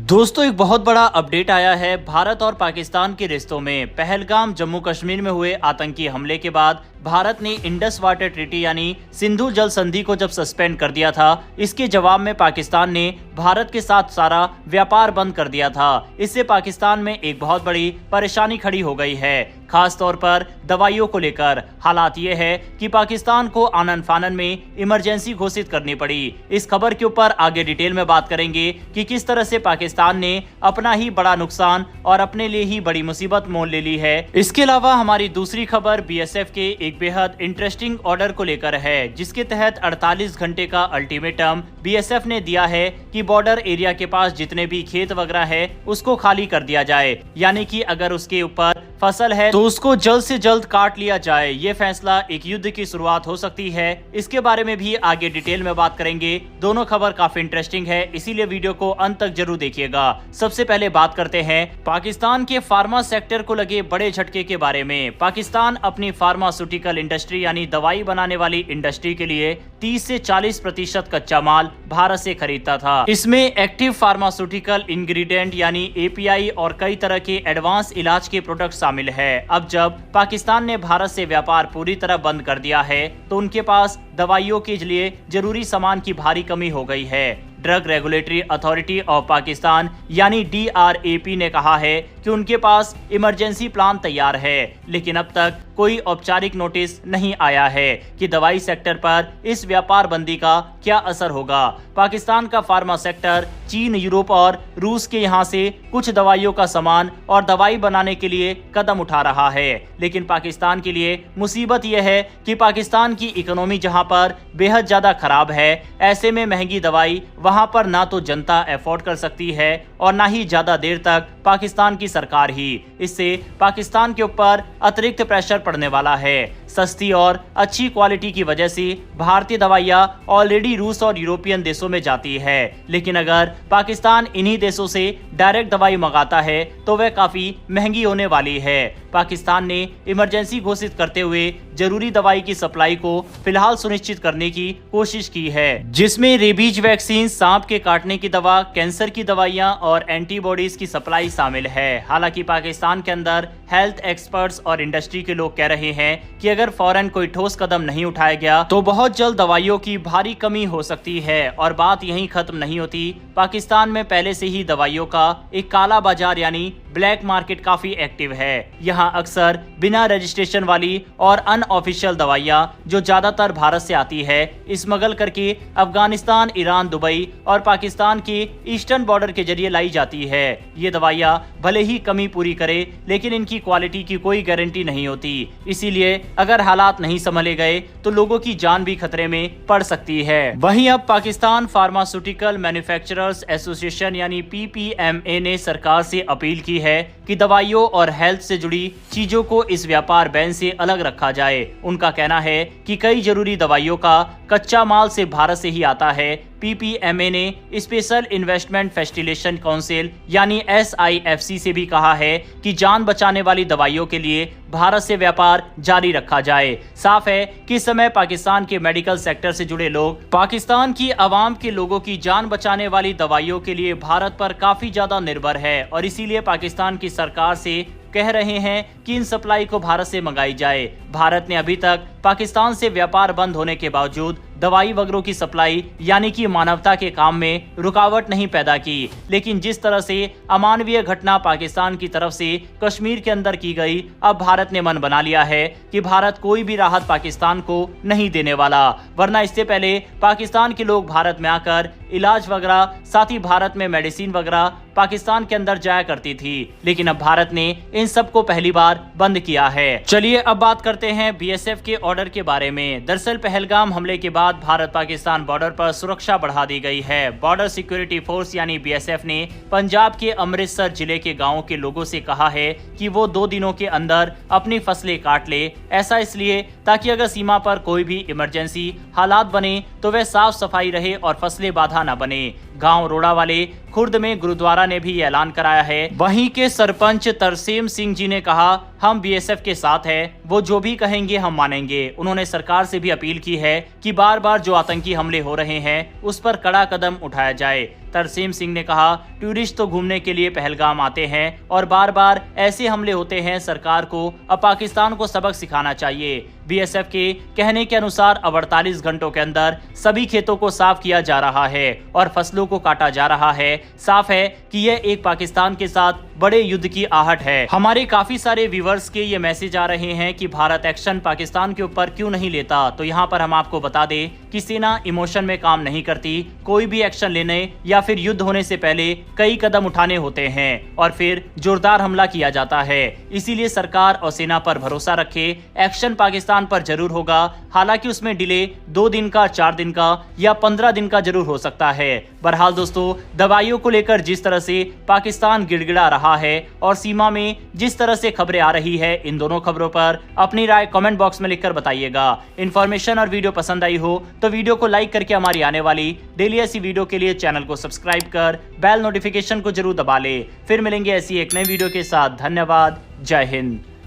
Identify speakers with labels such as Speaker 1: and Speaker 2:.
Speaker 1: दोस्तों एक बहुत बड़ा अपडेट आया है भारत और पाकिस्तान के रिश्तों में। पहलगाम जम्मू कश्मीर में हुए आतंकी हमले के बाद भारत ने इंडस वाटर ट्रीटी यानी सिंधु जल संधि को जब सस्पेंड कर दिया था, इसके जवाब में पाकिस्तान ने भारत के साथ सारा व्यापार बंद कर दिया था। इससे पाकिस्तान में एक बहुत बड़ी परेशानी खड़ी हो गई है, खास तौर पर दवाइयों को लेकर। हालात ये है कि पाकिस्तान को आनन फानन में इमरजेंसी घोषित करनी पड़ी। इस खबर के ऊपर आगे डिटेल में बात करेंगे कि किस तरह से पाकिस्तान ने अपना ही बड़ा नुकसान और अपने लिए ही बड़ी मुसीबत मोल ले ली है। इसके अलावा हमारी दूसरी खबर बीएसएफ के एक बेहद इंटरेस्टिंग ऑर्डर को लेकर है, जिसके तहत 48 घंटे का अल्टीमेटम बीएसएफ ने दिया है कि बॉर्डर एरिया के पास जितने भी खेत वगैरह है उसको खाली कर दिया जाए, यानी कि अगर उसके ऊपर फसल है तो उसको जल्द से जल्द काट लिया जाए। ये फैसला एक युद्ध की शुरुआत हो सकती है। इसके बारे में भी आगे डिटेल में बात करेंगे। दोनों खबर काफी इंटरेस्टिंग है, इसीलिए वीडियो को अंत तक जरूर देखिएगा। सबसे पहले बात करते हैं पाकिस्तान के फार्मा सेक्टर को लगे बड़े झटके के बारे में। पाकिस्तान अपनी फार्मास्यूटिकल इंडस्ट्री यानी दवाई बनाने वाली इंडस्ट्री के लिए 30 से 40% कच्चा माल भारत से खरीदता था। इसमें एक्टिव फार्मास्यूटिकल इंग्रेडिएंट यानी एपीआई और कई तरह के एडवांस इलाज के प्रोडक्ट शामिल है। अब जब पाकिस्तान ने भारत से व्यापार पूरी तरह बंद कर दिया है तो उनके पास दवाइयों के लिए जरूरी सामान की भारी कमी हो गई है। Drug regulatory authority of Pakistan यानी DRAP ने कहा है कि उनके पास इमरजेंसी प्लान तैयार है, लेकिन अब तक कोई औपचारिक नोटिस नहीं आया है कि दवाई सेक्टर पर इस व्यापार बंदी का क्या असर होगा। पाकिस्तान का फार्मा सेक्टर चीन, यूरोप और रूस के यहां से कुछ दवाइयों का सामान और दवाई बनाने के लिए कदम उठा रहा है, लेकिन पाकिस्तान के लिए मुसीबत यह है कि पाकिस्तान की इकोनॉमी जहां पर बेहद ज्यादा खराब है, ऐसे में महंगी दवाई वहां पर ना तो जनता अफोर्ड कर सकती है और ना ही ज्यादा देर तक पाकिस्तान की सरकार ही। इससे पाकिस्तान के ऊपर अतिरिक्त प्रेशर पड़ने वाला है। सस्ती और अच्छी क्वालिटी की वजह से भारतीय दवाइयां ऑलरेडी रूस और यूरोपियन देशों में जाती है, लेकिन अगर पाकिस्तान इन्हीं देशों से डायरेक्ट दवाई मंगाता है तो वह काफी महंगी होने वाली है। पाकिस्तान ने इमरजेंसी घोषित करते हुए जरूरी दवाई की सप्लाई को फिलहाल सुनिश्चित करने की कोशिश की है, जिसमें रेबीज वैक्सीन, सांप के काटने की दवा, कैंसर की दवाइयां और एंटीबॉडीज की सप्लाई शामिल है। हालांकि पाकिस्तान के अंदर हेल्थ एक्सपर्ट्स और इंडस्ट्री के लोग कह रहे हैं कि अगर फौरन कोई ठोस कदम नहीं उठाया गया तो बहुत जल्द दवाइयों की भारी कमी हो सकती है। और बात यहीं खत्म नहीं होती। पाकिस्तान में पहले से ही दवाइयों का एक काला बाजार यानी ब्लैक मार्केट काफी एक्टिव है। यहाँ अक्सर बिना रजिस्ट्रेशन वाली और अनऑफिशियल दवाइयाँ जो ज्यादातर भारत से आती है, स्मगल करके अफगानिस्तान, ईरान, दुबई और पाकिस्तान के ईस्टर्न बॉर्डर के जरिए लाई जाती है। ये दवाइयाँ भले ही कमी पूरी करे, लेकिन इनकी क्वालिटी की कोई गारंटी नहीं होती। इसीलिए अगर हालात नहीं संभले गए तो लोगों की जान भी खतरे में पड़ सकती है। वहीं अब पाकिस्तान फार्मास्यूटिकल मैन्युफैक्चरर्स एसोसिएशन यानी PPMA ने सरकार से अपील की है कि दवाइयों और हेल्थ से जुड़ी चीजों को इस व्यापार बैन से अलग रखा जाए। उनका कहना है कि कई जरूरी दवाइयों का कच्चा माल से भारत से ही आता है। PPMA ने स्पेशल इन्वेस्टमेंट फैसिलिटेशन काउंसिल यानी SIFC से भी कहा है कि जान बचाने वाली दवाइयों के लिए भारत से व्यापार जारी रखा जाए। साफ है कि इस समय पाकिस्तान के मेडिकल सेक्टर से जुड़े लोग पाकिस्तान की आवाम के लोगों की जान बचाने वाली दवाइयों के लिए भारत पर काफी ज्यादा निर्भर है और इसीलिए पाकिस्तान की सरकार से कह रहे हैं कि इन सप्लाई को भारत से मंगाई जाए। भारत ने अभी तक पाकिस्तान से व्यापार बंद होने के बावजूद दवाई वगैरह की सप्लाई यानी कि मानवता के काम में रुकावट नहीं पैदा की, लेकिन जिस तरह से अमानवीय घटना पाकिस्तान की तरफ से कश्मीर के अंदर की गई, अब भारत ने मन बना लिया है कि भारत कोई भी राहत पाकिस्तान को नहीं देने वाला। वरना इससे पहले पाकिस्तान के लोग भारत में आकर इलाज वगैरह, साथ ही भारत में मेडिसिन वगैरह पाकिस्तान के अंदर जाया करती थी, लेकिन अब भारत ने इन सब को पहली बार बंद किया है। चलिए अब बात करते हैं BSF के ऑर्डर के बारे में। दरअसल पहलगाम हमले के बाद भारत पाकिस्तान बॉर्डर पर सुरक्षा बढ़ा दी गई है। बॉर्डर सिक्योरिटी फोर्स यानी BSF ने पंजाब के अमृतसर जिले के गाँव के लोगों से कहा है कि वो 2 दिनों के अंदर अपनी फसलें काट ले। ऐसा इसलिए ताकि अगर सीमा पर कोई भी इमरजेंसी हालात बने तो वह साफ सफाई रहे और फसलें बाधा न बने। गांव रोड़ा वाले खुर्द में गुरुद्वारा ने भी ऐलान कराया है। वहीं के सरपंच तरसेम सिंह जी ने कहा, हम बीएसएफ के साथ हैं, वो जो भी कहेंगे हम मानेंगे। उन्होंने सरकार से भी अपील की है कि बार बार जो आतंकी हमले हो रहे हैं उस पर कड़ा कदम उठाया जाए। तरसेम सिंह ने कहा, टूरिस्ट तो घूमने के लिए पहलगाम आते हैं और बार बार ऐसे हमले होते हैं। सरकार को अब पाकिस्तान को सबक सिखाना चाहिए। बीएसएफ के कहने के अनुसार अब 48 घंटों के अंदर सभी खेतों को साफ किया जा रहा है और फसलों को काटा जा रहा है। साफ है कि यह एक पाकिस्तान के साथ बड़े युद्ध की आहट है। हमारे काफी सारे व्यूवर्स के ये मैसेज आ रहे हैं कि भारत एक्शन पाकिस्तान के ऊपर क्यों नहीं लेता। तो यहाँ पर हम आपको बता दें कि सेना इमोशन में काम नहीं करती। कोई भी एक्शन लेने या फिर युद्ध होने से पहले कई कदम उठाने होते हैं और फिर जोरदार हमला किया जाता है। इसीलिए सरकार और सेना पर भरोसा रखे, एक्शन पाकिस्तान पर जरूर होगा। हालांकि उसमें डिले 2 दिन का, 4 दिन का या 15 दिन का जरूर हो सकता है। बहरहाल दोस्तों, दवाइयों को लेकर जिस तरह से पाकिस्तान गिड़गिड़ा रहा है और सीमा में जिस तरह से खबरें आ रही है, इन दोनों खबरों पर अपनी राय कमेंट बॉक्स में लिखकर बताइएगा। इन्फॉर्मेशन और वीडियो पसंद आई हो तो वीडियो को लाइक करके हमारी आने वाली डेली ऐसी वीडियो के लिए चैनल को सब्सक्राइब कर बेल नोटिफिकेशन को जरूर दबा ले। फिर मिलेंगे ऐसी एक नई वीडियो के साथ। धन्यवाद। जय हिंद।